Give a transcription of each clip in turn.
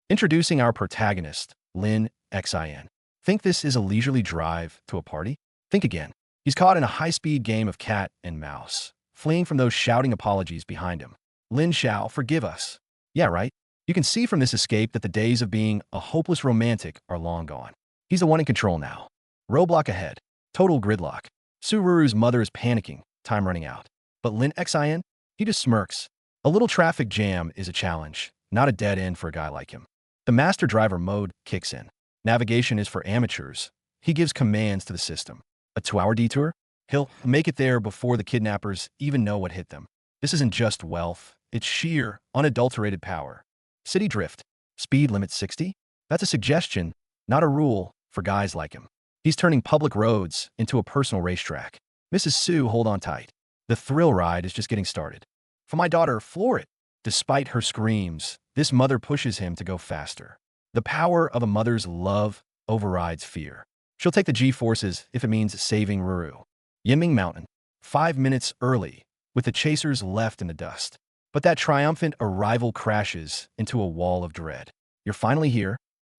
Introducing our protagonist, Lin Xin. Think this is a leisurely drive to a party? Think again. He's caught in a high-speed game of cat and mouse, fleeing from those shouting apologies behind him. Lin Xiao, forgive us. Yeah, right? You can see from this escape that the days of being a hopeless romantic are long gone. He's the one in control now. Roadblock ahead. Total gridlock. Sururu's mother is panicking, time running out. But Lin Xin? He just smirks. A little traffic jam is a challenge, not a dead end for a guy like him. The master driver mode kicks in. Navigation is for amateurs. He gives commands to the system. A 2-hour detour? He'll make it there before the kidnappers even know what hit them. This isn't just wealth. It's sheer, unadulterated power. City drift. Speed limit 60? That's a suggestion, not a rule, for guys like him. He's turning public roads into a personal racetrack. Mrs. Su, hold on tight. The thrill ride is just getting started. For my daughter, floor it. Despite her screams, this mother pushes him to go faster. The power of a mother's love overrides fear. She'll take the G-forces if it means saving Ruru. Yiming Mountain. 5 minutes early, with the chasers left in the dust. But that triumphant arrival crashes into a wall of dread. You're finally here.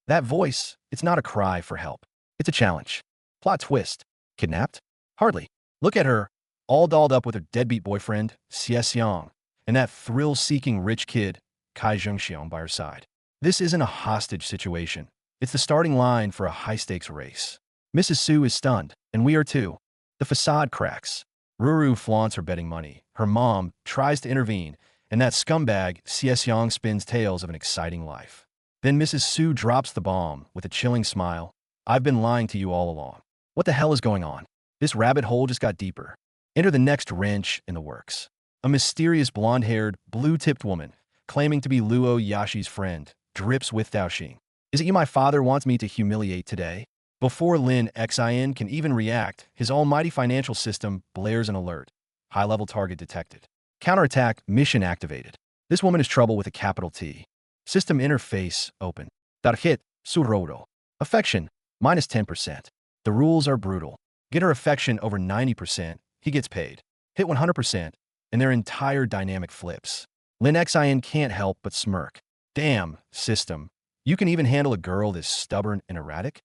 That voice, it's not a cry for help. It's a challenge. Plot twist. Kidnapped? Hardly. Look at her, all dolled up with her deadbeat boyfriend, Xie Xiang, and that thrill-seeking rich kid, Kai Zhengxiong, by her side. This isn't a hostage situation. It's the starting line for a high-stakes race. Mrs. Su is stunned, and we are too. The facade cracks. Ruru flaunts her betting money. Her mom tries to intervene, and that scumbag, Xie Xiang, spins tales of an exciting life. Then Mrs. Su drops the bomb with a chilling smile. I've been lying to you all along. What the hell is going on? This rabbit hole just got deeper. Enter the next wrench in the works. A mysterious blonde-haired, blue-tipped woman, claiming to be Luo Yashi's friend, drips with Daoxing. Is it you my father wants me to humiliate today? Before Lin Xin can even react, his almighty financial system blares an alert. High-level target detected. Counterattack mission activated. This woman is trouble with a capital T. System interface open. Target Suroro. Affection minus 10%. The rules are brutal. Get her affection over 90%, he gets paid. Hit 100%, and their entire dynamic flips. Lin Xin can't help but smirk. Damn, system. You can even handle a girl this stubborn and erratic?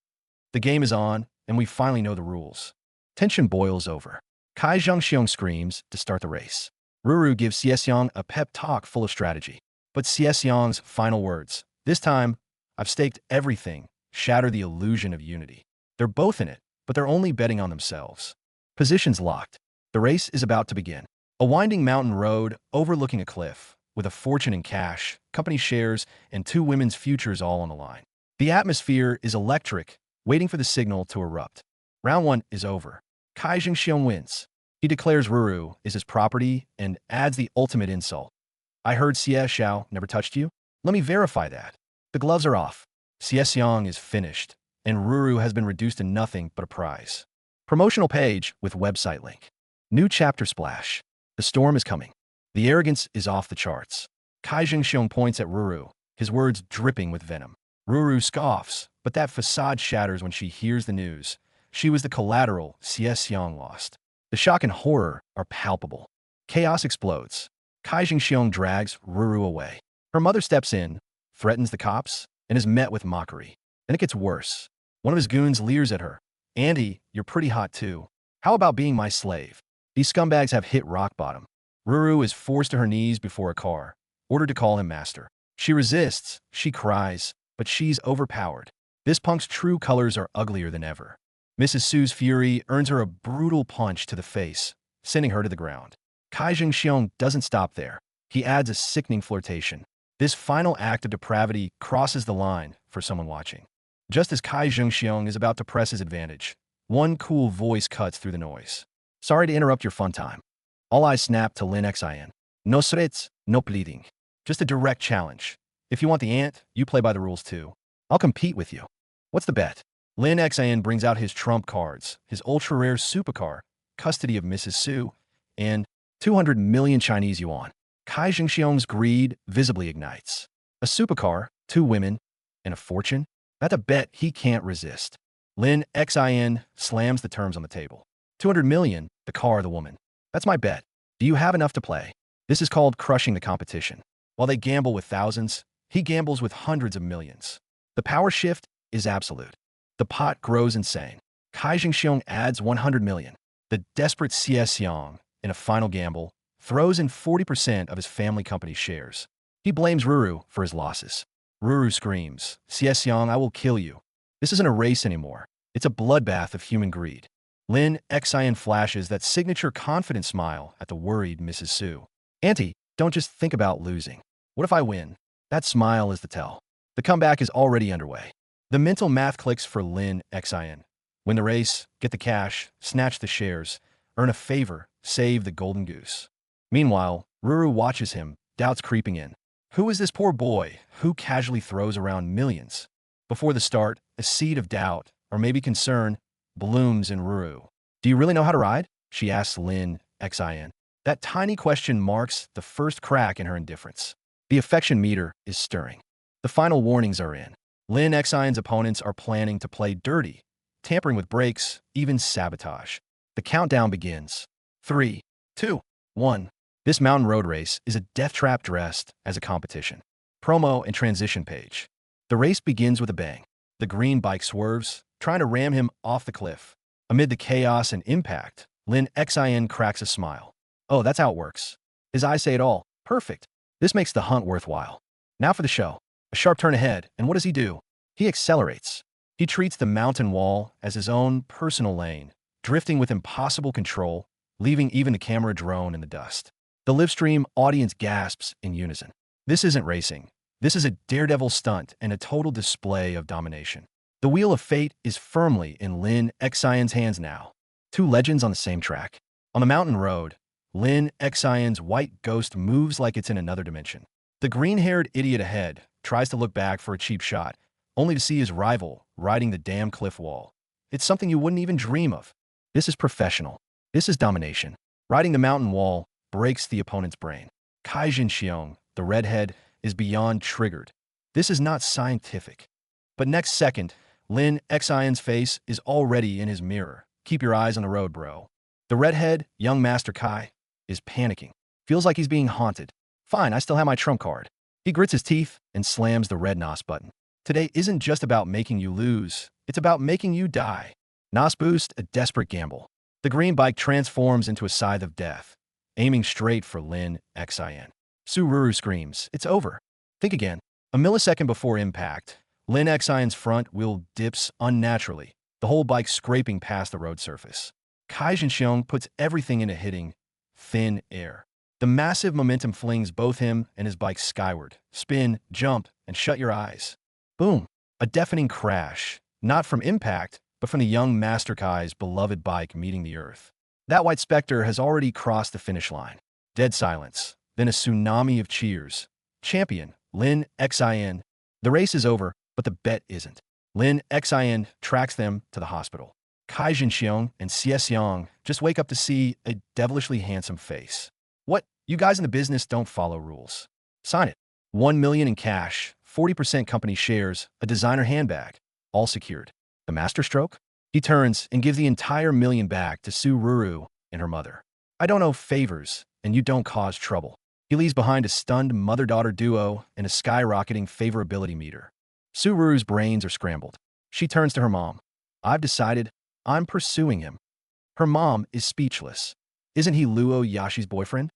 The game is on, and we finally know the rules. Tension boils over. Kai Zhengxiong screams to start the race. Ruru gives Xie Xiang a pep talk full of strategy. But Xie Xiang's final words, this time, I've staked everything, shatter the illusion of unity. They're both in it, but they're only betting on themselves. Positions locked. The race is about to begin. A winding mountain road overlooking a cliff, with a fortune in cash, company shares, and 2 women's futures all on the line. The atmosphere is electric, waiting for the signal to erupt. Round 1 is over. Kai Zhengxiong wins. He declares Ruru is his property and adds the ultimate insult. I heard Xie Xiao never touched you? Let me verify that. The gloves are off. Xie Xiang is finished, and Ruru has been reduced to nothing but a prize. Promotional page with website link. New chapter splash. The storm is coming. The arrogance is off the charts. Kai Zhengxiong points at Ruru, his words dripping with venom. Ruru scoffs, but that facade shatters when she hears the news. She was the collateral Xie Xiang lost. The shock and horror are palpable. Chaos explodes. Kai Zhengxiong drags Ruru away. Her mother steps in, threatens the cops, and is met with mockery. Then it gets worse. One of his goons leers at her. Andy, you're pretty hot too. How about being my slave? These scumbags have hit rock bottom. Ruru is forced to her knees before a car, ordered to call him master. She resists, she cries, but she's overpowered. This punk's true colors are uglier than ever. Mrs. Su's fury earns her a brutal punch to the face, sending her to the ground. Kai Zhengxiong doesn't stop there. He adds a sickening flirtation. This final act of depravity crosses the line for someone watching. Just as Kai Zhengxiong is about to press his advantage, one cool voice cuts through the noise. Sorry to interrupt your fun time. All eyes snap to Lin Xin. No threats, no pleading. Just a direct challenge. If you want the ant, you play by the rules too. I'll compete with you. What's the bet? Lin Xin brings out his trump cards, his ultra-rare supercar, custody of Mrs. Su, and 200 million Chinese yuan. Kai Zhengxiong's greed visibly ignites. A supercar, 2 women, and a fortune? That's a bet he can't resist. Lin Xin slams the terms on the table. 200 million, the car, the woman. That's my bet. Do you have enough to play? This is called crushing the competition. While they gamble with thousands, He gambles with hundreds of millions. The power shift is absolute. The pot grows insane. Kai Jingxiong adds 100 million. The desperate Xiong, in a final gamble, throws in 40% of his family company's shares. He blames Ruru for his losses. Ruru screams, Xiong, I will kill you. This isn't a race anymore. It's a bloodbath of human greed. Lin Xian flashes that signature confident smile at the worried Mrs. Su. Auntie, don't just think about losing. What if I win? That smile is the tell. The comeback is already underway. The mental math clicks for Lin Xian. Win the race, get the cash, snatch the shares, earn a favor, save the golden goose. Meanwhile, Ruru watches him, doubts creeping in. Who is this poor boy who casually throws around millions? Before the start, a seed of doubt, or maybe concern, blooms in Ruru. Do you really know how to ride? She asks Lin Xian. That tiny question marks the first crack in her indifference. The affection meter is stirring. The final warnings are in. Lin Xian's opponents are planning to play dirty, tampering with brakes, even sabotage. The countdown begins. 3, 2, 1. This mountain road race is a death trap dressed as a competition. Promo and transition page. The race begins with a bang. The green bike swerves, trying to ram him off the cliff. Amid the chaos and impact, Lin Xian cracks a smile. Oh, that's how it works. His eyes say it all. Perfect. This makes the hunt worthwhile. Now for the show. A sharp turn ahead, and what does he do? He accelerates. He treats the mountain wall as his own personal lane, drifting with impossible control, leaving even the camera drone in the dust. The livestream audience gasps in unison. This isn't racing. This is a daredevil stunt and a total display of domination. The wheel of fate is firmly in Lin Xian's hands now. Two legends on the same track. On the mountain road, Lin Xian's white ghost moves like it's in another dimension. The green-haired idiot ahead tries to look back for a cheap shot, only to see his rival riding the damn cliff wall. It's something you wouldn't even dream of. This is professional. This is domination. Riding the mountain wall breaks the opponent's brain. Kai Jin-xiong, the redhead, is beyond triggered. This is not scientific. But next second, Lin Xian's face is already in his mirror. Keep your eyes on the road, bro. The redhead, young Master Kai, is panicking. Feels like he's being haunted. Fine, I still have my trump card. He grits his teeth and slams the red NOS button. Today isn't just about making you lose. It's about making you die. NOS boost, a desperate gamble. The green bike transforms into a scythe of death, aiming straight for Lin Xian. Ruru screams, it's over. Think again. A millisecond before impact, Lin Xian's front wheel dips unnaturally, the whole bike scraping past the road surface. Kai Jin-xiong puts everything into hitting thin air. The massive momentum flings both him and his bike skyward. Spin, jump, and shut your eyes. Boom. A deafening crash, not from impact, but from the young Master Kai's beloved bike meeting the earth. That white specter has already crossed the finish line. Dead silence, then a tsunami of cheers. Champion, Lin Xian. The race is over, but the bet isn't. Lin Xian tracks them to the hospital. Kai Jin-xiong and Xiong just wake up to see a devilishly handsome face. What? You guys in the business don't follow rules. Sign it. 1 million in cash, 40% company shares, a designer handbag, all secured. The masterstroke? He turns and gives the entire million back to Ruru and her mother. I don't owe favors, and you don't cause trouble. He leaves behind a stunned mother-daughter duo and a skyrocketing favorability meter. Ruru's brains are scrambled. She turns to her mom. I've decided I'm pursuing him. Her mom is speechless. Isn't he Luo Yashi's boyfriend?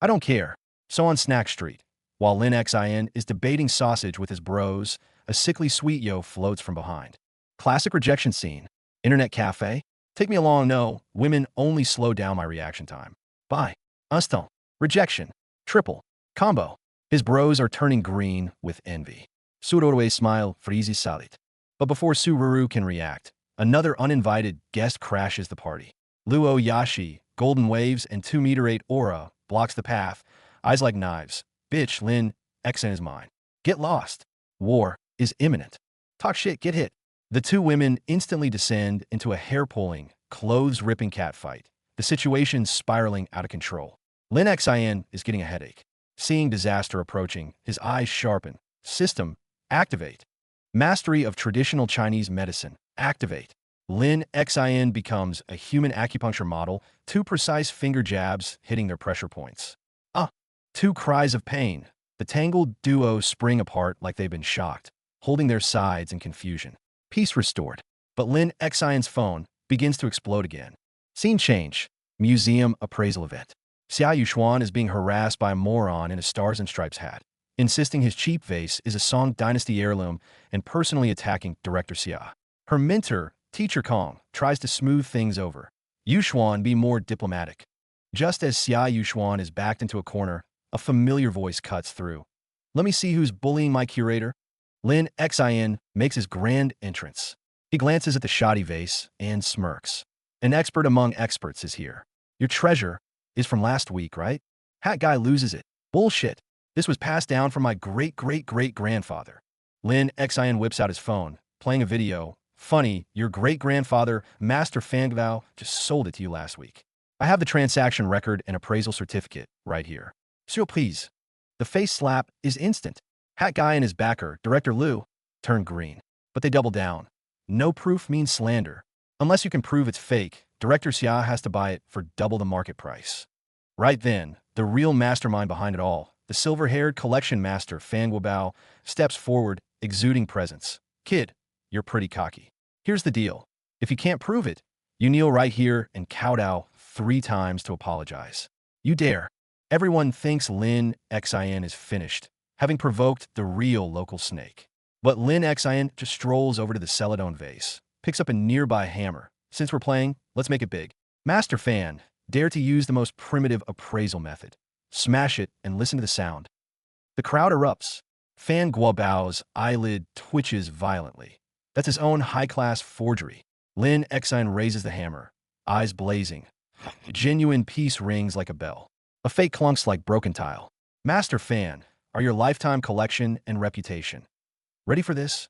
I don't care. So on Snack Street, while Lin Xian is debating sausage with his bros, a sickly sweet yo floats from behind. Classic rejection scene. Internet cafe. Take me along, no. Women only slow down my reaction time. Bye. Instant. Rejection. Triple. Combo. His bros are turning green with envy. Surorue smile, freezy salit. But before Ruru can react, another uninvited guest crashes the party. Luo Yashi, golden waves and 2-meter-8 aura, blocks the path. Eyes like knives. Bitch, Lin Xian is mine. Get lost. War is imminent. Talk shit, get hit. The two women instantly descend into a hair-pulling, clothes-ripping catfight, the situation spiraling out of control. Lin Xian is getting a headache. Seeing disaster approaching, his eyes sharpen. System, activate. Mastery of traditional Chinese medicine, activate. Lin Xian becomes a human acupuncture model, 2 precise finger jabs hitting their pressure points. 2 cries of pain, The tangled duo spring apart like they've been shocked, holding their sides in confusion. Peace restored. But Lin Xian's phone begins to explode again. Scene change. Museum appraisal event. Xia Yuxuan is being harassed by a moron in a Stars and Stripes hat, insisting his cheap vase is a Song Dynasty heirloom and personally attacking director Xia. Her mentor, Teacher Kong, tries to smooth things over. Yuxuan be more diplomatic. Just as Xia Yuxuan is backed into a corner, a familiar voice cuts through. Let me see who's bullying my curator. Lin Xian makes his grand entrance. He glances at the shoddy vase and smirks. An expert among experts is here. Your treasure is from last week, right? Hat guy loses it. Bullshit. This was passed down from my great-great-great-grandfather. Lin Xian whips out his phone, playing a video. Funny, your great-grandfather, Master Fan Gao, just sold it to you last week. I have the transaction record and appraisal certificate right here. Surprise. The face slap is instant. Hat guy and his backer, Director Liu, turn green. But they double down. No proof means slander. Unless you can prove it's fake, Director Xia has to buy it for double the market price. Right then, the real mastermind behind it all, the silver-haired collection master Fan Guobao, steps forward, exuding presence. Kid, you're pretty cocky. Here's the deal. If you can't prove it, you kneel right here and kowtow 3 times to apologize. You dare. Everyone thinks Lin Xian is finished, having provoked the real local snake. But Lin Xian just strolls over to the Celadon vase, picks up a nearby hammer. Since we're playing, let's make it big. Master Fan, dare to use the most primitive appraisal method. Smash it and listen to the sound. The crowd erupts. Fan Guobao's eyelid twitches violently. That's his own high-class forgery. Lin Xian raises the hammer, eyes blazing. Genuine peace rings like a bell. A fake clunks like broken tile. Master Fan, are your lifetime collection and reputation ready for this?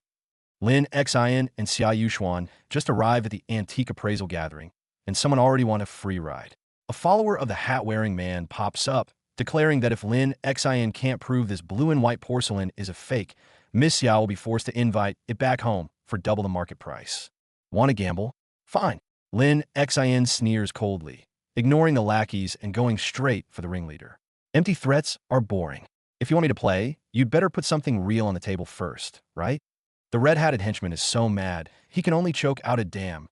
Lin Xian and Xia Yuxuan just arrived at the antique appraisal gathering, and someone already won a free ride. A follower of the hat-wearing man pops up, declaring that if Lin Xian can't prove this blue and white porcelain is a fake, Miss Xia will be forced to invite it back home for double the market price. Want to gamble? Fine. Lin Xian sneers coldly, ignoring the lackeys and going straight for the ringleader. Empty threats are boring. If you want me to play, you'd better put something real on the table first, right? The red-hatted henchman is so mad, he can only choke out a damn.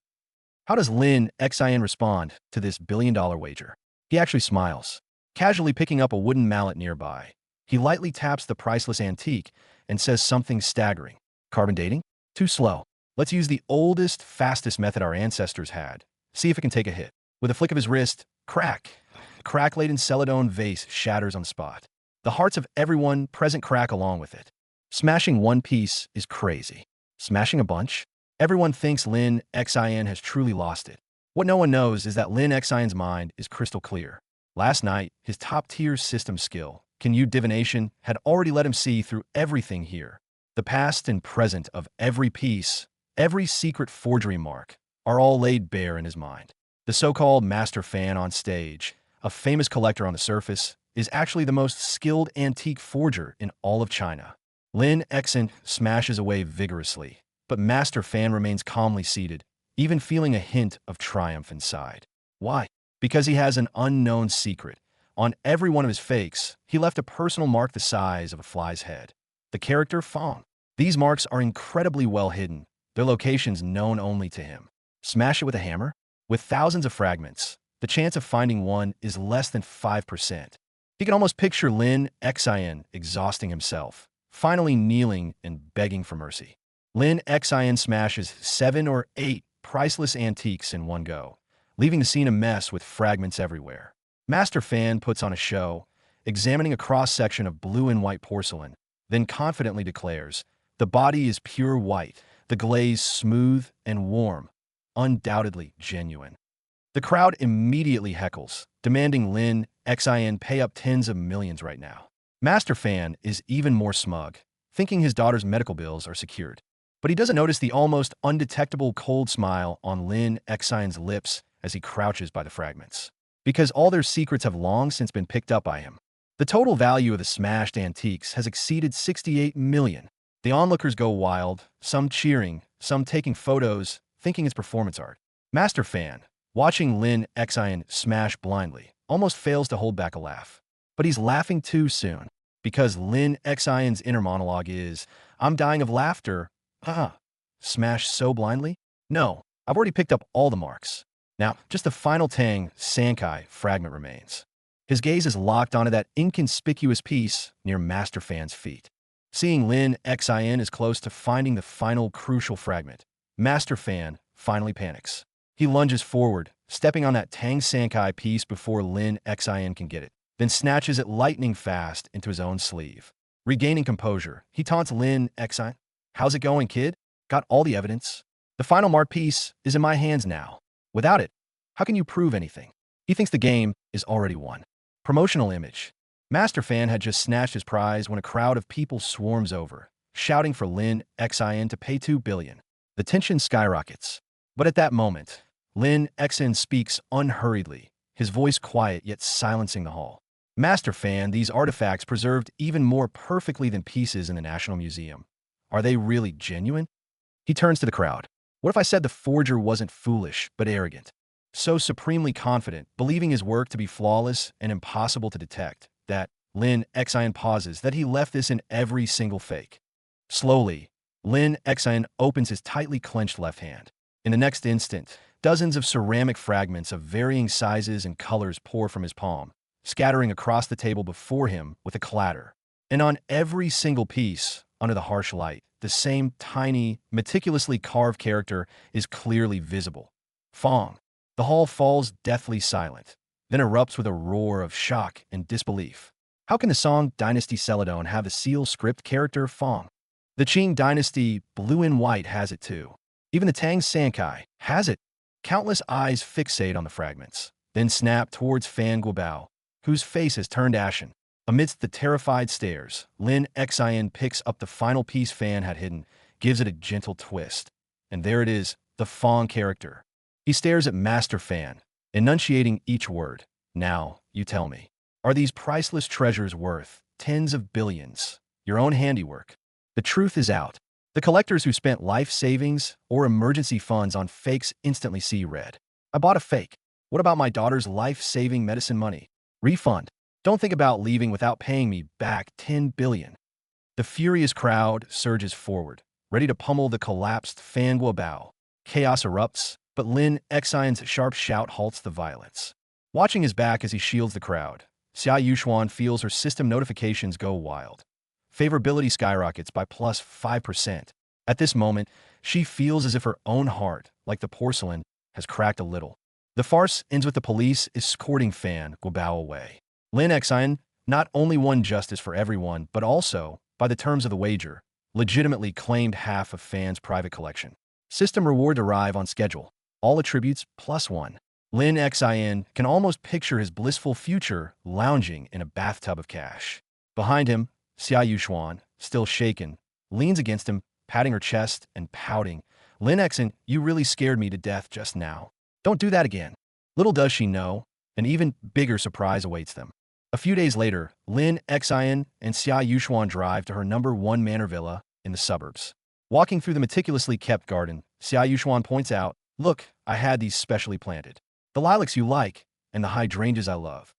How does Lin Xian respond to this billion-dollar wager? He actually smiles, casually picking up a wooden mallet nearby. He lightly taps the priceless antique and says something staggering. Carbon dating? Too slow. Let's use the oldest, fastest method our ancestors had. See if it can take a hit. With a flick of his wrist, crack. Crack-laden Celadon vase shatters on the spot. The hearts of everyone present crack along with it. Smashing one piece is crazy. Smashing a bunch? Everyone thinks Lin Xian has truly lost it. What no one knows is that Lin Xian's mind is crystal clear. Last night, his top-tier system skill, Can-You divination, had already let him see through everything here. The past and present of every piece, every secret forgery mark, are all laid bare in his mind. The so-called Master Fan on stage, a famous collector on the surface, is actually the most skilled antique forger in all of China. Lin Xian smashes away vigorously, but Master Fan remains calmly seated, even feeling a hint of triumph inside. Why? Because he has an unknown secret. On every one of his fakes, he left a personal mark the size of a fly's head. The character Fong. These marks are incredibly well hidden, their locations known only to him. Smash it with a hammer? With thousands of fragments, the chance of finding one is less than 5%. He can almost picture Lin Xian exhausting himself, finally kneeling and begging for mercy. Lin Xian smashes 7 or 8 priceless antiques in one go, leaving the scene a mess with fragments everywhere. Master Fan puts on a show, examining a cross-section of blue and white porcelain, then confidently declares, "The body is pure white, the glaze smooth and warm, undoubtedly genuine." The crowd immediately heckles, demanding Lin Xian pay up tens of millions right now. Master Fan is even more smug, thinking his daughter's medical bills are secured. But he doesn't notice the almost undetectable cold smile on Lin Xian's lips as he crouches by the fragments. Because all their secrets have long since been picked up by him. The total value of the smashed antiques has exceeded 68 million. The onlookers go wild, some cheering, some taking photos, thinking it's performance art. Master Fan, watching Lin Xian smash blindly, almost fails to hold back a laugh. But he's laughing too soon. Because Lin Xion's inner monologue is, I'm dying of laughter. Smashed so blindly? No, I've already picked up all the marks. Now, just the final Tang Sankai fragment remains. His gaze is locked onto that inconspicuous piece near Master Fan's feet. Seeing Lin Xian is close to finding the final crucial fragment, Master Fan finally panics. He lunges forward, stepping on that Tang Sankai piece before Lin Xian can get it, then snatches it lightning fast into his own sleeve. Regaining composure, he taunts Lin Xian. How's it going, kid? Got all the evidence? The final mark piece is in my hands now. Without it, how can you prove anything? He thinks the game is already won. Promotional image. Master Fan had just snatched his prize when a crowd of people swarms over, shouting for Lin Xian to pay 2 billion. The tension skyrockets. But at that moment, Lin Xian speaks unhurriedly, his voice quiet yet silencing the hall. Master Fan, these artifacts preserved even more perfectly than pieces in the National Museum. Are they really genuine? He turns to the crowd. What if I said the forger wasn't foolish, but arrogant? So supremely confident, believing his work to be flawless and impossible to detect, that Lin Xian pauses, that he left this in every single fake. Slowly, Lin Xian opens his tightly clenched left hand. In the next instant, dozens of ceramic fragments of varying sizes and colors pour from his palm, scattering across the table before him with a clatter. And on every single piece, under the harsh light, the same tiny, meticulously carved character is clearly visible. Fong. The hall falls deathly silent, then erupts with a roar of shock and disbelief. How can the Song Dynasty Celadon have the seal script character Fong? The Qing Dynasty Blue and White has it too. Even the Tang Sankai has it. Countless eyes fixate on the fragments, then snap towards Fan Guobao, whose face has turned ashen. Amidst the terrified stares, Lin Xian picks up the final piece Fan had hidden, gives it a gentle twist. And there it is, the Fong character. He stares at Master Fan, enunciating each word. Now, you tell me, are these priceless treasures worth tens of billions? Your own handiwork. The truth is out. The collectors who spent life savings or emergency funds on fakes instantly see red. I bought a fake. What about my daughter's life-saving medicine money? Refund. Don't think about leaving without paying me back 10 billion. The furious crowd surges forward, ready to pummel the collapsed Fan Guobao. Chaos erupts, but Lin Xian's sharp shout halts the violence. Watching his back as he shields the crowd, Xia Yuxuan feels her system notifications go wild. Favorability skyrockets by plus 5%. At this moment, she feels as if her own heart, like the porcelain, has cracked a little. The farce ends with the police escorting Fan Guobao away. Lin Xian not only won justice for everyone, but also, by the terms of the wager, legitimately claimed half of Fan's private collection. System reward arrive on schedule. All attributes +1. Lin Xian can almost picture his blissful future lounging in a bathtub of cash. Behind him, Xia Yuxuan, still shaken, leans against him, patting her chest and pouting. Lin Xian, you really scared me to death just now. Don't do that again. Little does she know, an even bigger surprise awaits them. A few days later, Lin Xian and Xia Yuxuan drive to her #1 manor villa in the suburbs. Walking through the meticulously kept garden, Xia Yuxuan points out, look, I had these specially planted. The lilacs you like, and the hydrangeas I love.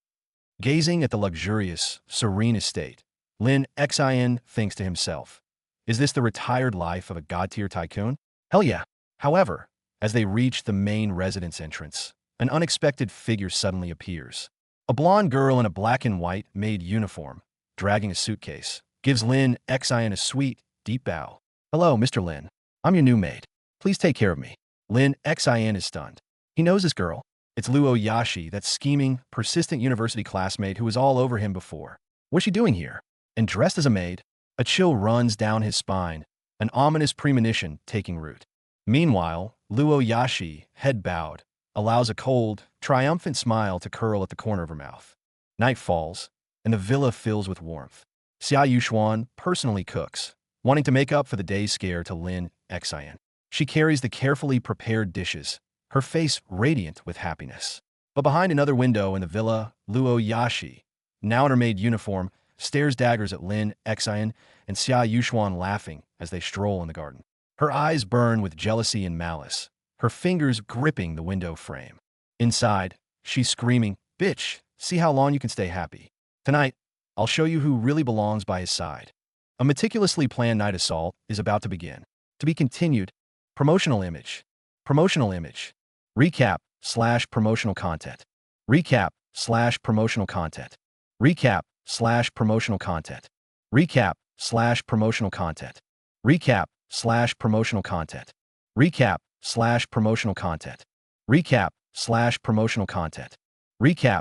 Gazing at the luxurious, serene estate, Lin Xian thinks to himself, is this the retired life of a god-tier tycoon? Hell yeah. However, as they reach the main residence entrance, an unexpected figure suddenly appears. A blonde girl in a black and white maid uniform, dragging a suitcase, gives Lin Xian a sweet, deep bow. Hello, Mr. Lin. I'm your new maid. Please take care of me. Lin Xian is stunned. He knows this girl. It's Luo Yashi, that scheming, persistent university classmate who was all over him before. What's she doing here? And dressed as a maid? A chill runs down his spine, an ominous premonition taking root. Meanwhile, Luo Yashi, head bowed, allows a cold, triumphant smile to curl at the corner of her mouth. Night falls, and the villa fills with warmth. Xia Yuxuan personally cooks, wanting to make up for the day's scare to Lin Xian. She carries the carefully prepared dishes, her face radiant with happiness. But behind another window in the villa, Luo Yashi, now in her maid uniform, stares daggers at Lin Xian and Xia Yuxuan laughing as they stroll in the garden. Her eyes burn with jealousy and malice, her fingers gripping the window frame. Inside, she's screaming, bitch, see how long you can stay happy. Tonight, I'll show you who really belongs by his side. A meticulously planned night assault is about to begin. To be continued. Promotional image. Promotional image. Recap / promotional content. Recap / promotional content. Recap / promotional content. Recap / promotional content. Recap / promotional content. Recap / promotional content. Recap / promotional content. Recap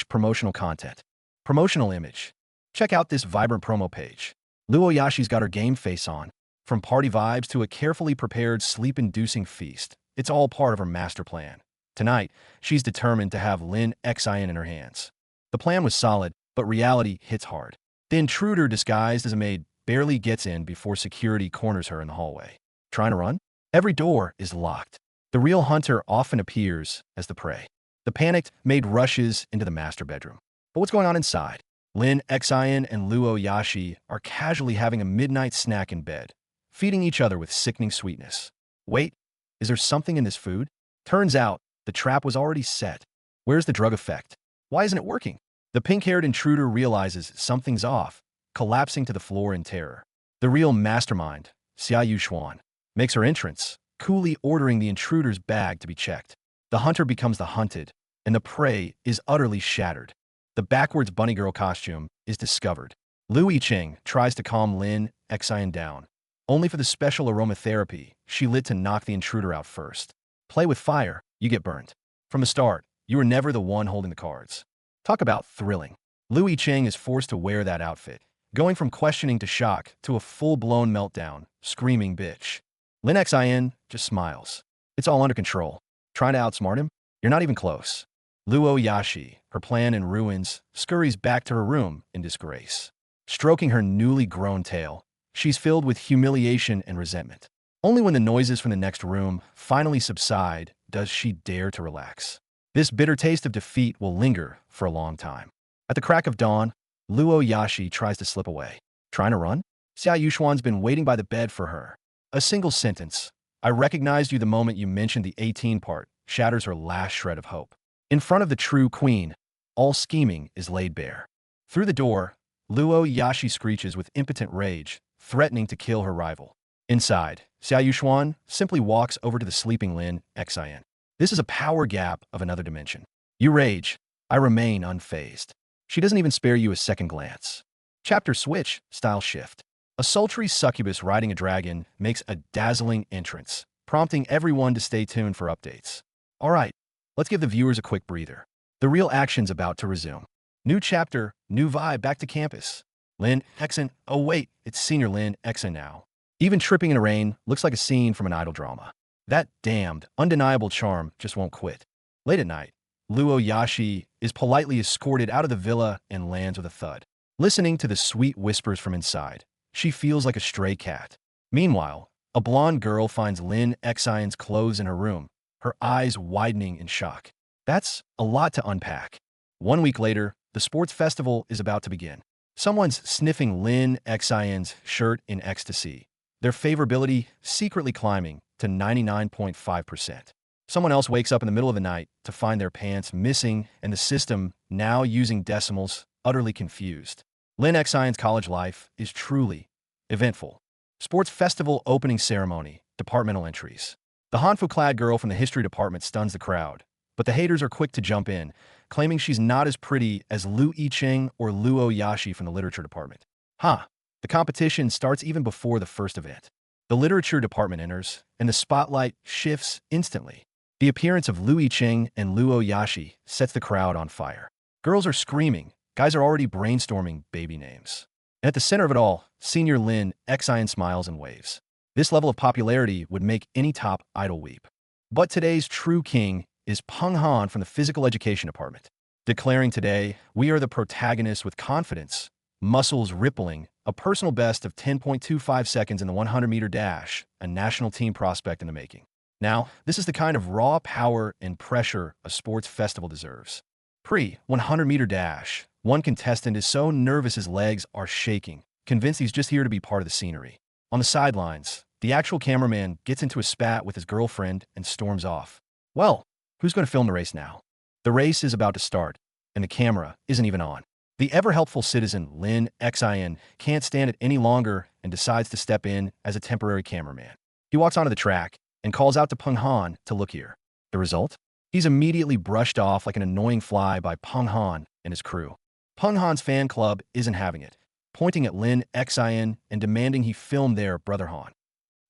/ promotional content. Promotional image. Check out this vibrant promo page. Luoyashi's got her game face on. From party vibes to a carefully prepared sleep-inducing feast, it's all part of her master plan. Tonight, she's determined to have Lin Xin in her hands. The plan was solid, but reality hits hard. The intruder disguised as a maid barely gets in before security corners her in the hallway. Trying to run? Every door is locked. The real hunter often appears as the prey. The panicked maid rushes into the master bedroom. But what's going on inside? Lin Xin and Luoyashi are casually having a midnight snack in bed, feeding each other with sickening sweetness. Wait, is there something in this food? Turns out, the trap was already set. Where's the drug effect? Why isn't it working? The pink-haired intruder realizes something's off, collapsing to the floor in terror. The real mastermind, Xia Yuxuan, makes her entrance, coolly ordering the intruder's bag to be checked. The hunter becomes the hunted, and the prey is utterly shattered. The backwards bunny girl costume is discovered. Lu Yicheng tries to calm Lin Xin down. Only for the special aromatherapy she lit to knock the intruder out first. Play with fire, you get burnt. From the start, you were never the one holding the cards. Talk about thrilling. Lu Yicheng is forced to wear that outfit, going from questioning to shock to a full-blown meltdown, screaming bitch. Lin Xin just smiles. It's all under control. Trying to outsmart him? You're not even close. Luoyashi, her plan in ruins, scurries back to her room in disgrace. Stroking her newly grown tail, she's filled with humiliation and resentment. Only when the noises from the next room finally subside does she dare to relax. This bitter taste of defeat will linger for a long time. At the crack of dawn, Luoyashi tries to slip away. Trying to run? Xia Yuxuan's been waiting by the bed for her. A single sentence, "I recognized you the moment you mentioned the 18 part," shatters her last shred of hope. In front of the true queen, all scheming is laid bare. Through the door, Luoyashi screeches with impotent rage, threatening to kill her rival. Inside, Xia Yuxuan simply walks over to the sleeping Lin Xin. This is a power gap of another dimension. You rage, I remain unfazed. She doesn't even spare you a second glance. Chapter switch, style shift. A sultry succubus riding a dragon makes a dazzling entrance, prompting everyone to stay tuned for updates. All right, let's give the viewers a quick breather. The real action's about to resume. New chapter, new vibe back to campus. Lin Xin, oh wait, it's senior Lin Xin now. Even tripping in the rain looks like a scene from an idol drama. That damned, undeniable charm just won't quit. Late at night, Luoyashi is politely escorted out of the villa and lands with a thud. Listening to the sweet whispers from inside, she feels like a stray cat. Meanwhile, a blonde girl finds Lin Xion's clothes in her room, her eyes widening in shock. That's a lot to unpack. 1 week later, the sports festival is about to begin. Someone's sniffing Lin Xion's shirt in ecstasy, their favorability secretly climbing to 99.5%. Someone else wakes up in the middle of the night to find their pants missing and the system, now using decimals, utterly confused. Lin Xion's college life is truly eventful. Sports festival opening ceremony, departmental entries. The Hanfu-clad girl from the history department stuns the crowd, but the haters are quick to jump in, claiming she's not as pretty as Lu Yicheng or Luoyashi from the literature department. The competition starts even before the first event. The literature department enters, and the spotlight shifts instantly. The appearance of Lu Yicheng and Luoyashi sets the crowd on fire. Girls are screaming, guys are already brainstorming baby names. And at the center of it all, senior Lin Xian smiles and waves. This level of popularity would make any top idol weep. But today's true king is Peng Han from the physical education department. Declaring today, we are the protagonists with confidence, muscles rippling, a personal best of 10.25 seconds in the 100-meter dash, a national team prospect in the making. Now, this is the kind of raw power and pressure a sports festival deserves. Pre-100-meter dash, one contestant is so nervous his legs are shaking, convinced he's just here to be part of the scenery. On the sidelines, the actual cameraman gets into a spat with his girlfriend and storms off. Well, who's going to film the race now? The race is about to start, and the camera isn't even on. The ever-helpful citizen Lin Xin can't stand it any longer and decides to step in as a temporary cameraman. He walks onto the track and calls out to Peng Han to look here. The result? He's immediately brushed off like an annoying fly by Peng Han and his crew. Peng Han's fan club isn't having it, pointing at Lin Xin and demanding he film their brother Han.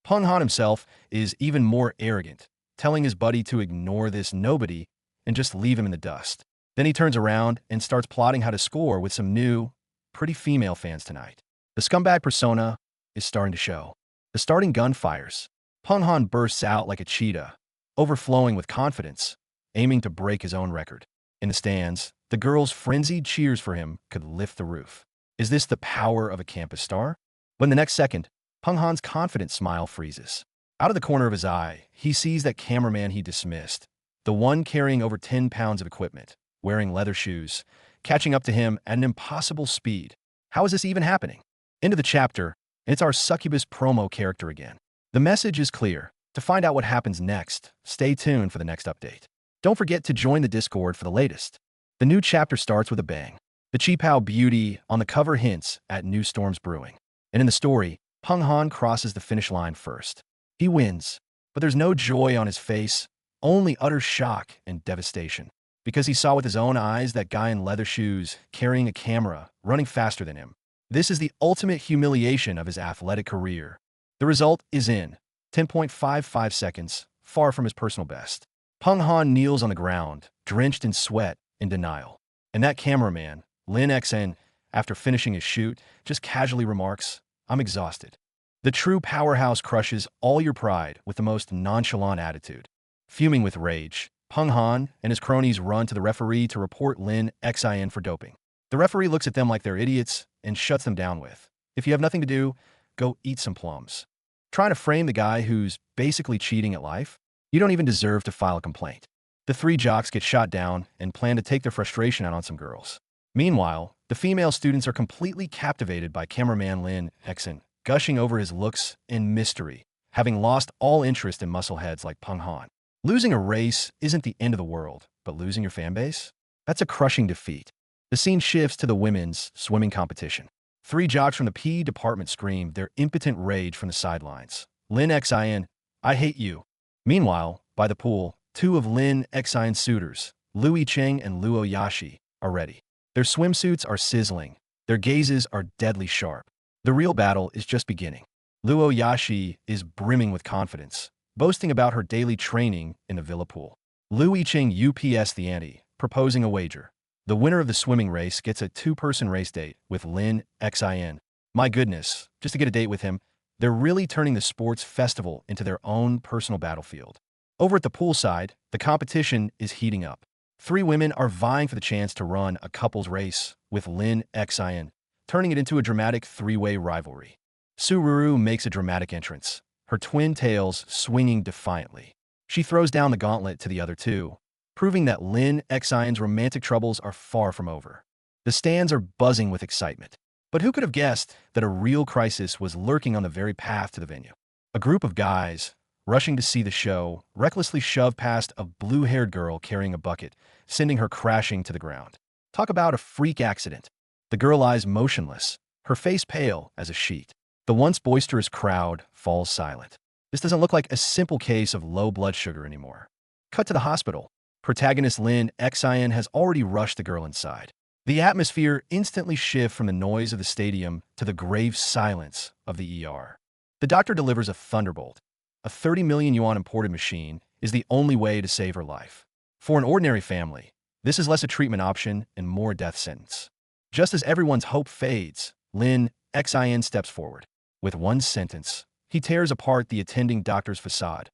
Peng Han himself is even more arrogant, telling his buddy to ignore this nobody and just leave him in the dust. Then he turns around and starts plotting how to score with some new, pretty female fans tonight. The scumbag persona is starting to show. The starting gun fires. Peng Han bursts out like a cheetah, overflowing with confidence, aiming to break his own record. In the stands, the girls' frenzied cheers for him could lift the roof. Is this the power of a campus star? When the next second, Peng Han's confident smile freezes. Out of the corner of his eye, he sees that cameraman he dismissed, the one carrying over 10 pounds of equipment, wearing leather shoes, catching up to him at an impossible speed. How is this even happening? Into the chapter, and it's our succubus promo character again. The message is clear. To find out what happens next, stay tuned for the next update. Don't forget to join the Discord for the latest. The new chapter starts with a bang. The Chi-Pao beauty on the cover hints at new storms brewing. And in the story, Peng Han crosses the finish line first. He wins, but there's no joy on his face, only utter shock and devastation. Because he saw with his own eyes that guy in leather shoes, carrying a camera, running faster than him. This is the ultimate humiliation of his athletic career. The result is in 10.55 seconds, far from his personal best. Peng Han kneels on the ground, drenched in sweat, in denial. And that cameraman, Lin Xin, after finishing his shoot, just casually remarks, "I'm exhausted." The true powerhouse crushes all your pride with the most nonchalant attitude. Fuming with rage, Peng Han and his cronies run to the referee to report Lin Xin for doping. The referee looks at them like they're idiots and shuts them down with, "If you have nothing to do, go eat some plums." Trying to frame the guy who's basically cheating at life? You don't even deserve to file a complaint. The three jocks get shot down and plan to take their frustration out on some girls. Meanwhile, the female students are completely captivated by cameraman Lin Xin, gushing over his looks and mystery, having lost all interest in muscleheads like Peng Han. Losing a race isn't the end of the world, but losing your fanbase? That's a crushing defeat. The scene shifts to the women's swimming competition. Three jocks from the PE department scream their impotent rage from the sidelines. Lin Xin, "I hate you." Meanwhile, by the pool, two of Lin Xin's suitors, Lu Yicheng and Luo Yashi, are ready. Their swimsuits are sizzling. Their gazes are deadly sharp. The real battle is just beginning. Luo Yashi is brimming with confidence, boasting about her daily training in the villa pool. Lu Yicheng UPS the ante, proposing a wager. The winner of the swimming race gets a two-person race date with Lin Xin. My goodness, just to get a date with him, they're really turning the sports festival into their own personal battlefield. Over at the poolside, the competition is heating up. Three women are vying for the chance to run a couples race with Lin Xin, turning it into a dramatic three-way rivalry. Sururu makes a dramatic entrance, her twin tails swinging defiantly. She throws down the gauntlet to the other two, proving that Lin Xin's romantic troubles are far from over. The stands are buzzing with excitement. But who could have guessed that a real crisis was lurking on the very path to the venue? A group of guys, rushing to see the show, recklessly shove past a blue-haired girl carrying a bucket, sending her crashing to the ground. Talk about a freak accident. The girl lies motionless, her face pale as a sheet. The once boisterous crowd falls silent. This doesn't look like a simple case of low blood sugar anymore. Cut to the hospital. Protagonist Lin Xin has already rushed the girl inside. The atmosphere instantly shifts from the noise of the stadium to the grave silence of the ER. The doctor delivers a thunderbolt. A 30 million yuan imported machine is the only way to save her life. For an ordinary family, this is less a treatment option and more a death sentence. Just as everyone's hope fades, Lin Xin steps forward. With one sentence, he tears apart the attending doctor's facade.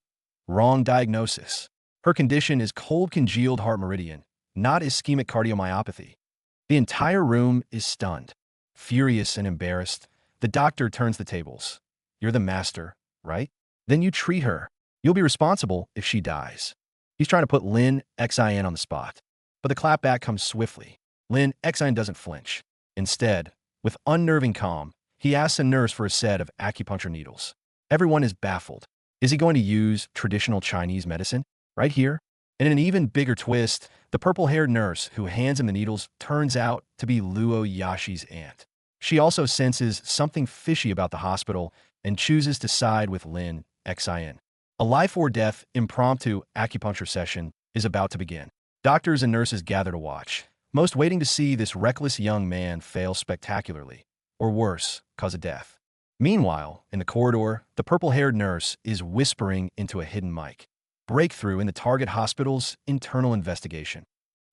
Wrong diagnosis. Her condition is cold congealed heart meridian, not ischemic cardiomyopathy. The entire room is stunned. Furious and embarrassed, the doctor turns the tables. You're the master, right? Then you treat her. You'll be responsible if she dies. He's trying to put Lin Xin on the spot. But the clapback comes swiftly. Lin Xin doesn't flinch. Instead, with unnerving calm, he asks a nurse for a set of acupuncture needles. Everyone is baffled. Is he going to use traditional Chinese medicine? Right here? And in an even bigger twist, The purple-haired nurse who hands him the needles turns out to be Luo Yashi's aunt. She also senses something fishy about the hospital and chooses to side with Lin Xin. A life-or-death impromptu acupuncture session is about to begin. Doctors and nurses gather to watch, most waiting to see this reckless young man fail spectacularly, or worse, cause a death. Meanwhile, in the corridor, the purple-haired nurse is whispering into a hidden mic. Breakthrough in the target hospital's internal investigation.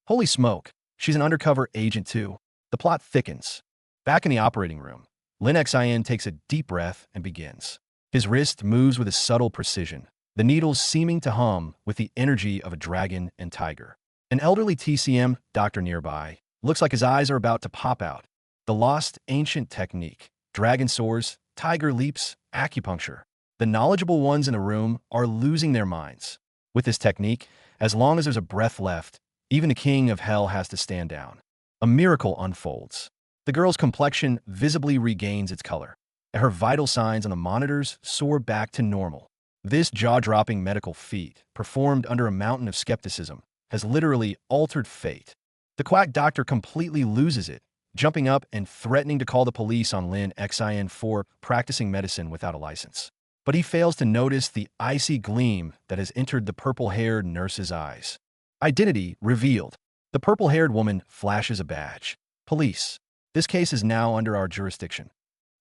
Holy smoke, she's an undercover agent too. The plot thickens. Back in the operating room, Lin Xin takes a deep breath and begins. His wrist moves with a subtle precision, the needles seeming to hum with the energy of a dragon and tiger. An elderly TCM doctor nearby looks like his eyes are about to pop out. The lost ancient technique, dragon soars, tiger leaps, acupuncture. The knowledgeable ones in the room are losing their minds. With this technique, as long as there's a breath left, even the king of hell has to stand down. A miracle unfolds. The girl's complexion visibly regains its color, and her vital signs on the monitors soar back to normal. This jaw-dropping medical feat, performed under a mountain of skepticism, has literally altered fate. The quack doctor completely loses it, jumping up and threatening to call the police on Lin Xin for practicing medicine without a license. But he fails to notice the icy gleam that has entered the purple-haired nurse's eyes. Identity revealed. The purple-haired woman flashes a badge. Police. This case is now under our jurisdiction.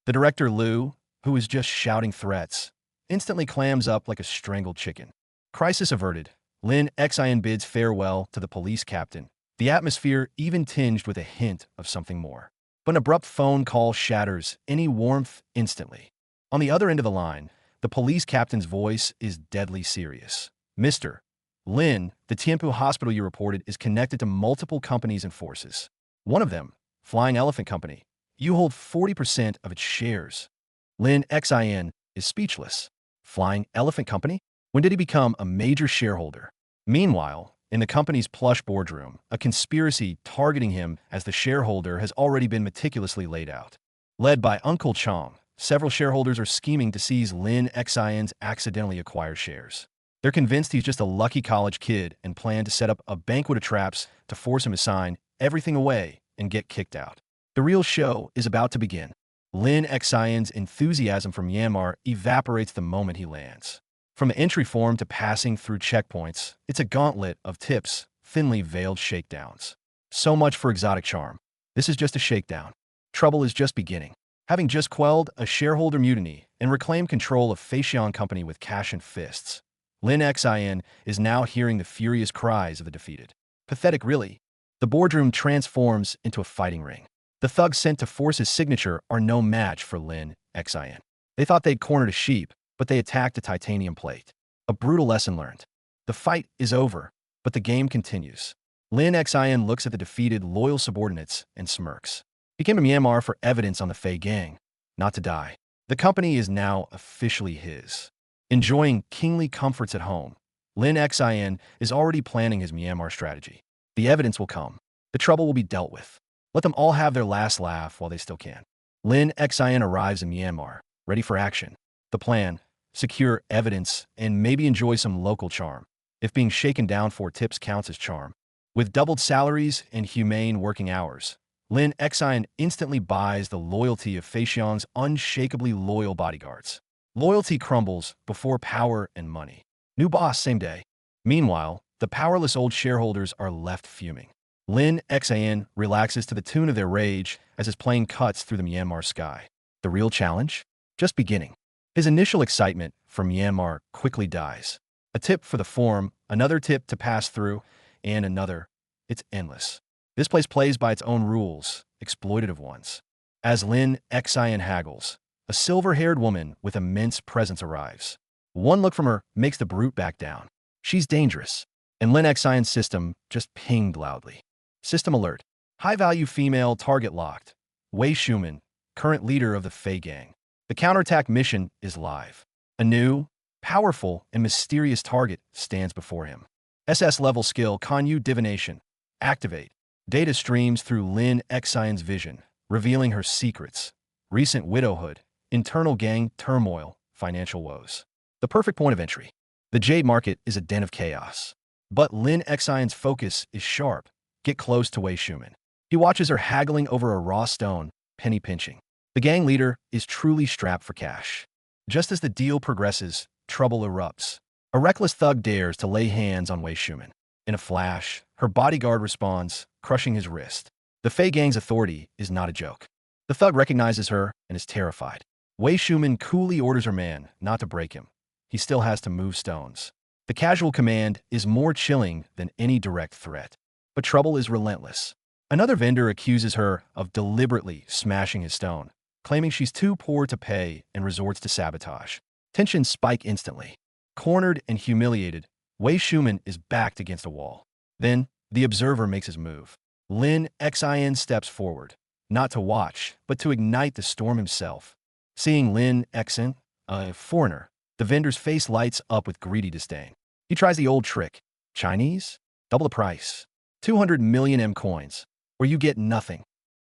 The director Liu, who is just shouting threats, instantly clams up like a strangled chicken. Crisis averted. Lin Xin bids farewell to the police captain, the atmosphere even tinged with a hint of something more. But an abrupt phone call shatters any warmth instantly. On the other end of the line, the police captain's voice is deadly serious. Mr. Lin, the Tianpu hospital you reported is connected to multiple companies and forces. One of them, Flying Elephant Company. You hold 40% of its shares. Lin Xin is speechless. Flying Elephant Company? When did he become a major shareholder? Meanwhile, in the company's plush boardroom, a conspiracy targeting him as the shareholder has already been meticulously laid out. Led by Uncle Chong, several shareholders are scheming to seize Lin Xin's accidentally acquired shares. They're convinced he's just a lucky college kid and plan to set up a banquet of traps to force him to sign everything away and get kicked out. The real show is about to begin. Lin Xin's enthusiasm for Myanmar evaporates the moment he lands. From entry form to passing through checkpoints, it's a gauntlet of tips, thinly veiled shakedowns. So much for exotic charm. This is just a shakedown. Trouble is just beginning. Having just quelled a shareholder mutiny and reclaimed control of Feixiang Company with cash and fists, Lin Xin is now hearing the furious cries of the defeated. Pathetic, really. The boardroom transforms into a fighting ring. The thugs sent to force his signature are no match for Lin Xin. They thought they'd cornered a sheep, but they attacked a titanium plate. A brutal lesson learned. The fight is over, but the game continues. Lin Xin looks at the defeated loyal subordinates and smirks. He came to Myanmar for evidence on the Fei gang, not to die. The company is now officially his. Enjoying kingly comforts at home, Lin Xin is already planning his Myanmar strategy. The evidence will come. The trouble will be dealt with. Let them all have their last laugh while they still can. Lin Xin arrives in Myanmar, ready for action. The plan: secure evidence and maybe enjoy some local charm. If being shaken down for tips counts as charm. With doubled salaries and humane working hours, Lin Xin instantly buys the loyalty of Feixiang's unshakably loyal bodyguards. Loyalty crumbles before power and money. New boss same day. Meanwhile, the powerless old shareholders are left fuming. Lin Xin relaxes to the tune of their rage as his plane cuts through the Myanmar sky. The real challenge? Just beginning. His initial excitement for Myanmar quickly dies. A tip for the form, another tip to pass through, and another. It's endless. This place plays by its own rules, exploitative ones. As Lin Xin haggles, a silver-haired woman with immense presence arrives. One look from her makes the brute back down. She's dangerous, and Lin Xin's system just pinged loudly. System alert. High-value female target locked. Wei Shuman, current leader of the Fei gang. The counterattack mission is live. A new, powerful, and mysterious target stands before him. SS-level skill Kanyu Divination. Activate. Data streams through Lin Xin's vision, revealing her secrets. Recent widowhood, internal gang turmoil, financial woes. The perfect point of entry. The jade market is a den of chaos. But Lin Xian's focus is sharp. Get close to Wei Shuman. He watches her haggling over a raw stone, penny pinching. The gang leader is truly strapped for cash. Just as the deal progresses, trouble erupts. A reckless thug dares to lay hands on Wei Shuman. In a flash, her bodyguard responds, crushing his wrist. The Fei gang's authority is not a joke. The thug recognizes her and is terrified. Wei Shuman coolly orders her man not to break him. He still has to move stones. The casual command is more chilling than any direct threat. But trouble is relentless. Another vendor accuses her of deliberately smashing his stone, claiming she's too poor to pay and resorts to sabotage. Tensions spike instantly. Cornered and humiliated, Wei Shuman is backed against a wall. Then, the observer makes his move. Lin Xian steps forward, not to watch, but to ignite the storm himself. Seeing Lin Xian, a foreigner, the vendor's face lights up with greedy disdain. He tries the old trick. Chinese? Double the price. 200 million M coins, or you get nothing.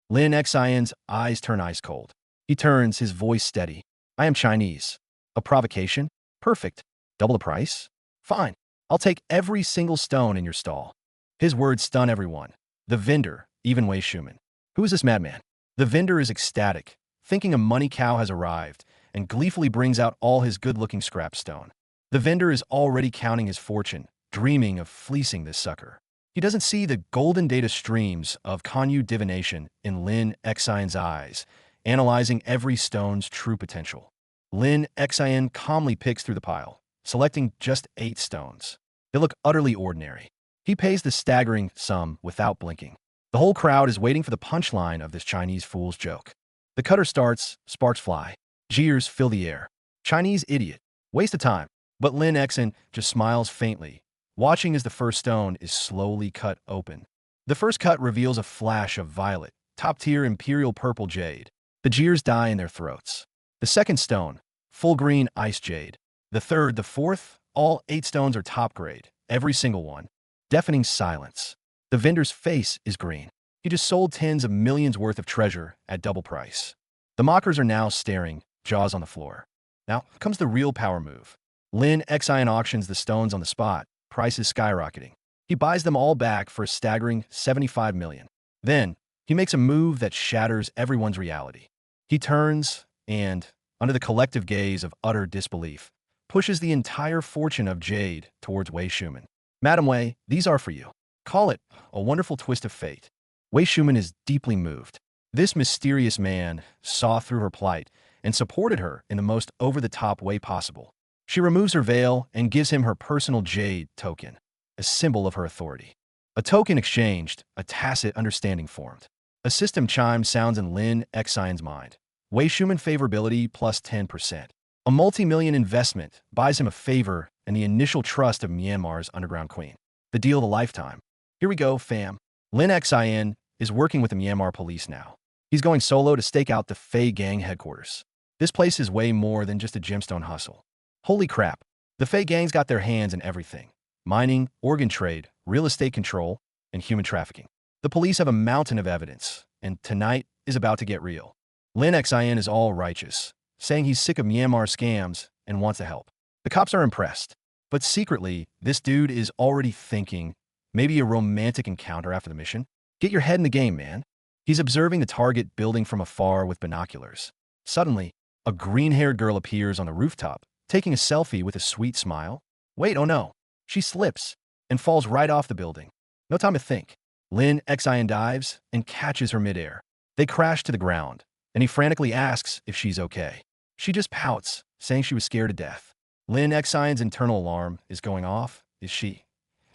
Lin Xian's eyes turn ice cold. He turns, his voice steady. I am Chinese. A provocation? Perfect. Double the price? Fine. I'll take every single stone in your stall. His words stun everyone. The vendor, even Wei Shuman. Who is this madman? The vendor is ecstatic, thinking a money cow has arrived, and gleefully brings out all his good-looking scrap stone. The vendor is already counting his fortune, dreaming of fleecing this sucker. He doesn't see the golden data streams of Kanyu divination in Lin Xian's eyes, analyzing every stone's true potential. Lin Xian calmly picks through the pile, selecting just 8 stones. They look utterly ordinary. He pays the staggering sum without blinking. The whole crowd is waiting for the punchline of this Chinese fool's joke. The cutter starts, sparks fly. Jeers fill the air. Chinese idiot. Waste of time. But Lin Xian just smiles faintly, watching as the first stone is slowly cut open. The first cut reveals a flash of violet, top-tier imperial purple jade. The jeers die in their throats. The second stone, full green ice jade. The third, the fourth, all 8 stones are top grade, every single one. Deafening silence. The vendor's face is green. He just sold tens of millions worth of treasure at double price. The mockers are now staring, jaws on the floor. Now comes the real power move. Lin Xian auctions the stones on the spot, prices skyrocketing. He buys them all back for a staggering 75 million. Then, he makes a move that shatters everyone's reality. He turns and, under the collective gaze of utter disbelief, pushes the entire fortune of jade towards Wei Shuman. Madam Wei, these are for you. Call it a wonderful twist of fate. Wei Shuman is deeply moved. This mysterious man saw through her plight and supported her in the most over-the-top way possible. She removes her veil and gives him her personal jade token, a symbol of her authority. A token exchanged, a tacit understanding formed. A system chime sounds in Lin Xian's mind. Wei Shuman favorability plus 10%. A multi-million investment buys him a favor and the initial trust of Myanmar's underground queen. The deal of a lifetime. Here we go, fam. Lin Xian is working with the Myanmar police now. He's going solo to stake out the Fei gang headquarters. This place is way more than just a gemstone hustle. Holy crap. The Fei gang's got their hands in everything. Mining, organ trade, real estate control, and human trafficking. The police have a mountain of evidence, and tonight is about to get real. Lin Xian is all righteous, saying he's sick of Myanmar scams and wants to help. The cops are impressed, but secretly, this dude is already thinking maybe a romantic encounter after the mission. Get your head in the game, man. He's observing the target building from afar with binoculars. Suddenly, a green-haired girl appears on the rooftop, taking a selfie with a sweet smile. Wait, oh no. She slips and falls right off the building. No time to think. Lin Xian dives and catches her midair. They crash to the ground, and he frantically asks if she's okay. She just pouts, saying she was scared to death. Lin Xian's internal alarm is going off. Is she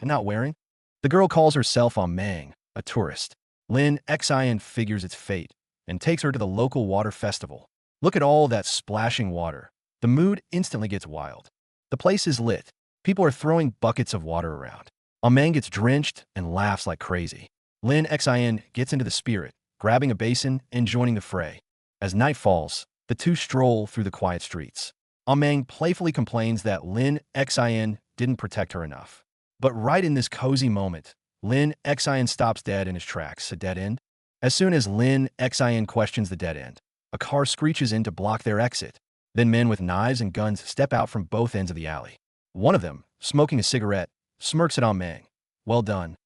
not wearing? The girl calls herself Mang, a tourist. Lin Xian figures its fate and takes her to the local water festival. Look at all that splashing water. The mood instantly gets wild. The place is lit. People are throwing buckets of water around. Mang gets drenched and laughs like crazy. Lin Xian gets into the spirit, grabbing a basin and joining the fray. As night falls, the two stroll through the quiet streets. Mang playfully complains that Lin Xian didn't protect her enough. But right in this cozy moment, Lin Xian stops dead in his tracks. A dead end? As soon as Lin Xian questions the dead end, a car screeches in to block their exit. Then men with knives and guns step out from both ends of the alley. One of them, smoking a cigarette, smirks at Meng. Well done.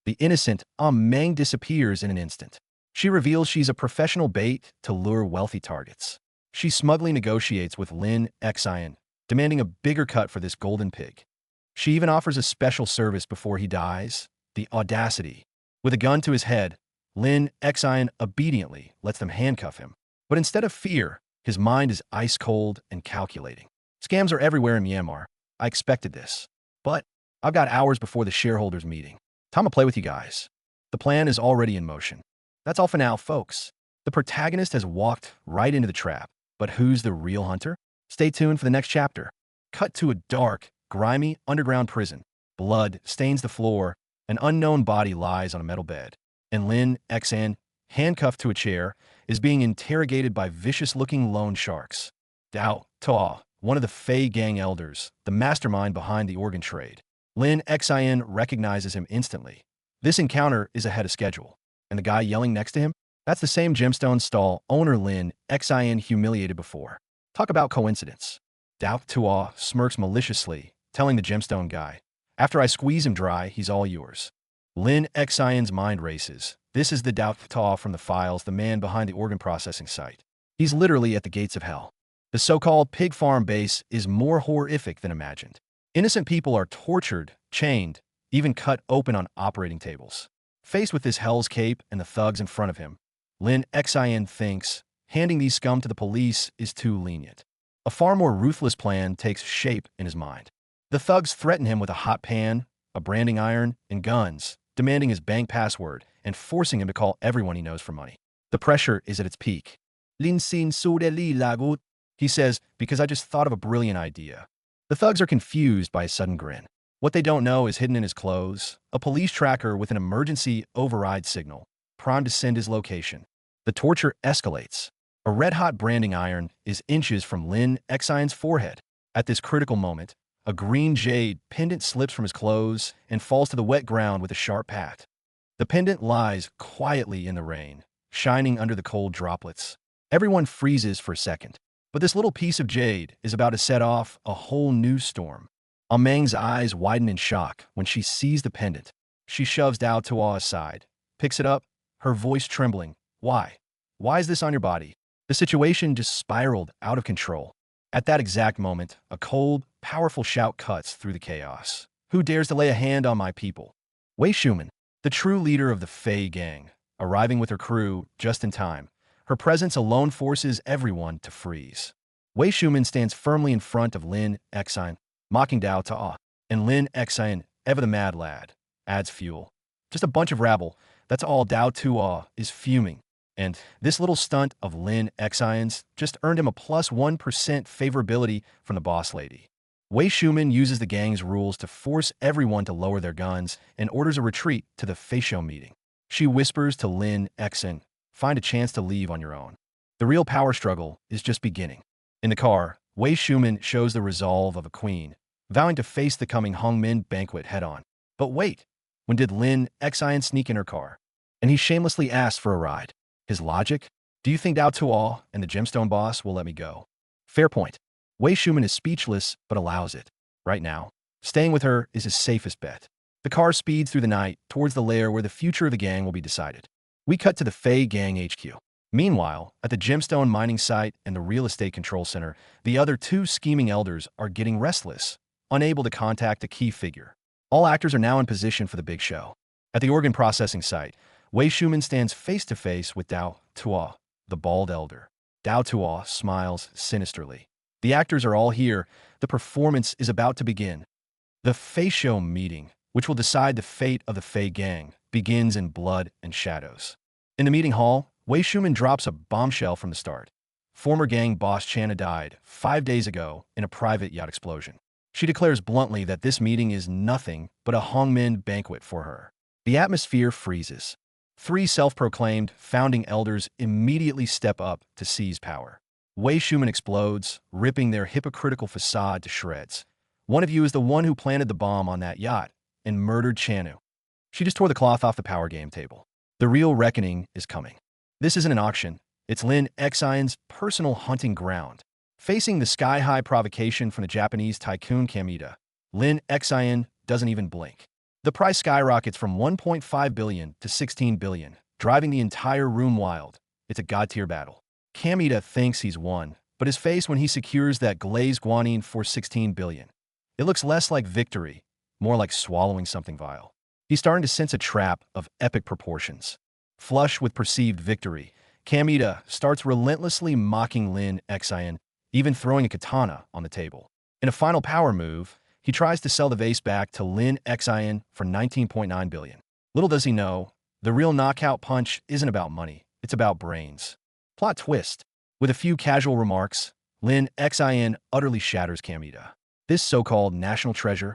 The innocent Meng disappears in an instant. She reveals she's a professional bait to lure wealthy targets. She smugly negotiates with Lin Xian, demanding a bigger cut for this golden pig. She even offers a special service before he dies. The audacity. With a gun to his head, Lin Xian obediently lets them handcuff him. But instead of fear, his mind is ice cold and calculating. Scams are everywhere in Myanmar. I expected this. But I've got hours before the shareholders meeting. Time to play with you guys. The plan is already in motion. That's all for now, folks. The protagonist has walked right into the trap. But who's the real hunter? Stay tuned for the next chapter. Cut to a dark, grimy underground prison. Blood stains the floor. An unknown body lies on a metal bed. And Lin Xian, handcuffed to a chair, is being interrogated by vicious-looking loan sharks. Dao Ta, one of the Fei gang elders, the mastermind behind the organ trade. Lin Xian recognizes him instantly. This encounter is ahead of schedule. And the guy yelling next to him? That's the same gemstone stall owner Lin Xian humiliated before. Talk about coincidence. Dao Ta smirks maliciously, telling the gemstone guy, "After I squeeze him dry, he's all yours." Lin Xian's mind races. This is the Dao Ta from the files, the man behind the organ processing site. He's literally at the gates of hell. The so-called pig farm base is more horrific than imagined. Innocent people are tortured, chained, even cut open on operating tables. Faced with this hell's cape and the thugs in front of him, Lin Xian thinks handing these scum to the police is too lenient. A far more ruthless plan takes shape in his mind. The thugs threaten him with a hot pan, a branding iron, and guns, demanding his bank password and forcing him to call everyone he knows for money. The pressure is at its peak. Lin Xin Su De Li Lagut, he says, because I just thought of a brilliant idea. The thugs are confused by his sudden grin. What they don't know is hidden in his clothes, a police tracker with an emergency override signal, primed to send his location. The torture escalates. A red-hot branding iron is inches from Lin Xian's forehead. At this critical moment, a green jade pendant slips from his clothes and falls to the wet ground with a sharp pat. The pendant lies quietly in the rain, shining under the cold droplets. Everyone freezes for a second. But this little piece of jade is about to set off a whole new storm. Meng's eyes widen in shock when she sees the pendant. She shoves Dao Ta aside, picks it up, her voice trembling. Why? Why is this on your body? The situation just spiraled out of control. At that exact moment, a cold, powerful shout cuts through the chaos. Who dares to lay a hand on my people? Wei Shuman, the true leader of the Fei gang, arriving with her crew just in time. Her presence alone forces everyone to freeze. Wei Shuman stands firmly in front of Lin Xian, mocking Dao Ta, and Lin Xian, ever the mad lad, adds fuel. Just a bunch of rabble, that's all. Dao Ta is fuming. And this little stunt of Lin Xian's just earned him a plus 1% favorability from the boss lady. Wei Shuman uses the gang's rules to force everyone to lower their guns and orders a retreat to the facial meeting. She whispers to Lin Xian, "Find a chance to leave on your own." The real power struggle is just beginning. In the car, Wei Shuman shows the resolve of a queen, vowing to face the coming Hongmin banquet head-on. But wait, when did Lin Xian sneak in her car? And he shamelessly asks for a ride. His logic? Do you think Dao Ta and the gemstone boss will let me go? Fair point. Wei Shuman is speechless, but allows it. Right now, staying with her is his safest bet. The car speeds through the night towards the lair where the future of the gang will be decided. We cut to the Fei Gang HQ. Meanwhile, at the gemstone mining site and the real estate control center, the other two scheming elders are getting restless, unable to contact a key figure. All actors are now in position for the big show. At the organ processing site, Wei Shuman stands face-to-face with Dao Ta, the bald elder. Dao Ta smiles sinisterly. The actors are all here. The performance is about to begin. The Fei Show meeting, which will decide the fate of the Fei Gang, begins in blood and shadows. In the meeting hall, Wei Shuman drops a bombshell from the start. Former gang boss Channa died 5 days ago in a private yacht explosion. She declares bluntly that this meeting is nothing but a Hongmin banquet for her. The atmosphere freezes. 3 self-proclaimed founding elders immediately step up to seize power. Wei Shuman explodes, ripping their hypocritical facade to shreds. One of you is the one who planted the bomb on that yacht and murdered Chanu. She just tore the cloth off the power game table. The real reckoning is coming. This isn't an auction. It's Lin Xian's personal hunting ground. Facing the sky-high provocation from the Japanese tycoon Kamita, Lin Xian doesn't even blink. The price skyrockets from 1.5 billion to 16 billion, driving the entire room wild. It's a god-tier battle. Kamita thinks he's won, but his face when he secures that glazed guanine for 16 billion. It looks less like victory, more like swallowing something vile. He's starting to sense a trap of epic proportions. Flush with perceived victory, Kamita starts relentlessly mocking Lin Xian, even throwing a katana on the table. In a final power move, he tries to sell the vase back to Lin Xian for 19.9 billion. Little does he know, the real knockout punch isn't about money, it's about brains. Plot twist. With a few casual remarks, Lin Xian utterly shatters Kamita. This so-called national treasure,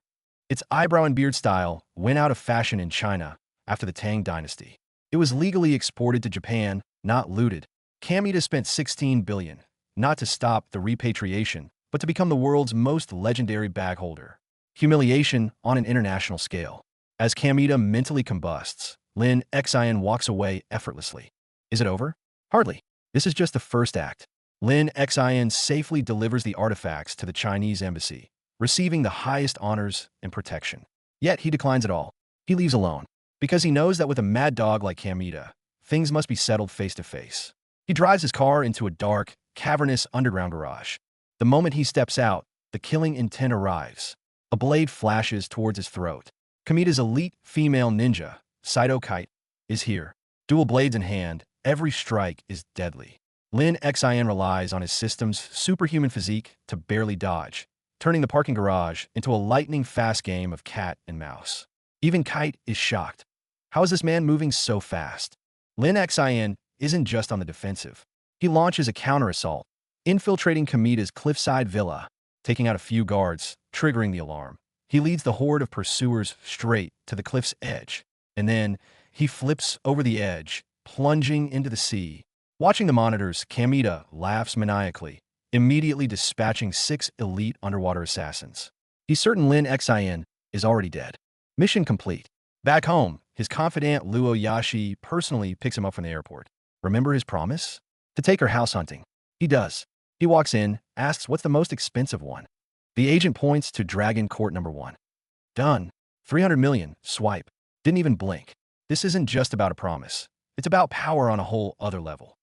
its eyebrow and beard style, went out of fashion in China after the Tang dynasty. It was legally exported to Japan, not looted. Kamita spent 16 billion, not to stop the repatriation, but to become the world's most legendary bag holder. Humiliation on an international scale. As Kamita mentally combusts, Lin Xian walks away effortlessly. Is it over? Hardly. This is just the first act. Lin Xian safely delivers the artifacts to the Chinese embassy, receiving the highest honors and protection. Yet he declines it all. He leaves alone, because he knows that with a mad dog like Kamita, things must be settled face to face. He drives his car into a dark, cavernous underground garage. The moment he steps out, the killing intent arrives. A blade flashes towards his throat. Kamita's elite female ninja, Saito Kite, is here. Dual blades in hand, every strike is deadly. Lin Xian relies on his system's superhuman physique to barely dodge, turning the parking garage into a lightning-fast game of cat and mouse. Even Kite is shocked. How is this man moving so fast? Lin Xian isn't just on the defensive. He launches a counter-assault, infiltrating Kamita's cliffside villa, taking out a few guards, triggering the alarm. He leads the horde of pursuers straight to the cliff's edge, and then he flips over the edge, plunging into the sea. Watching the monitors, Kamita laughs maniacally, immediately dispatching 6 elite underwater assassins. He's certain Lin Xian is already dead. Mission complete. Back home, his confidant Luo Yashi personally picks him up from the airport. Remember his promise? To take her house hunting. He does. He walks in, asks what's the most expensive one. The agent points to Dragon Court number 1. Done. 300 million, swipe. Didn't even blink. This isn't just about a promise. It's about power on a whole other level.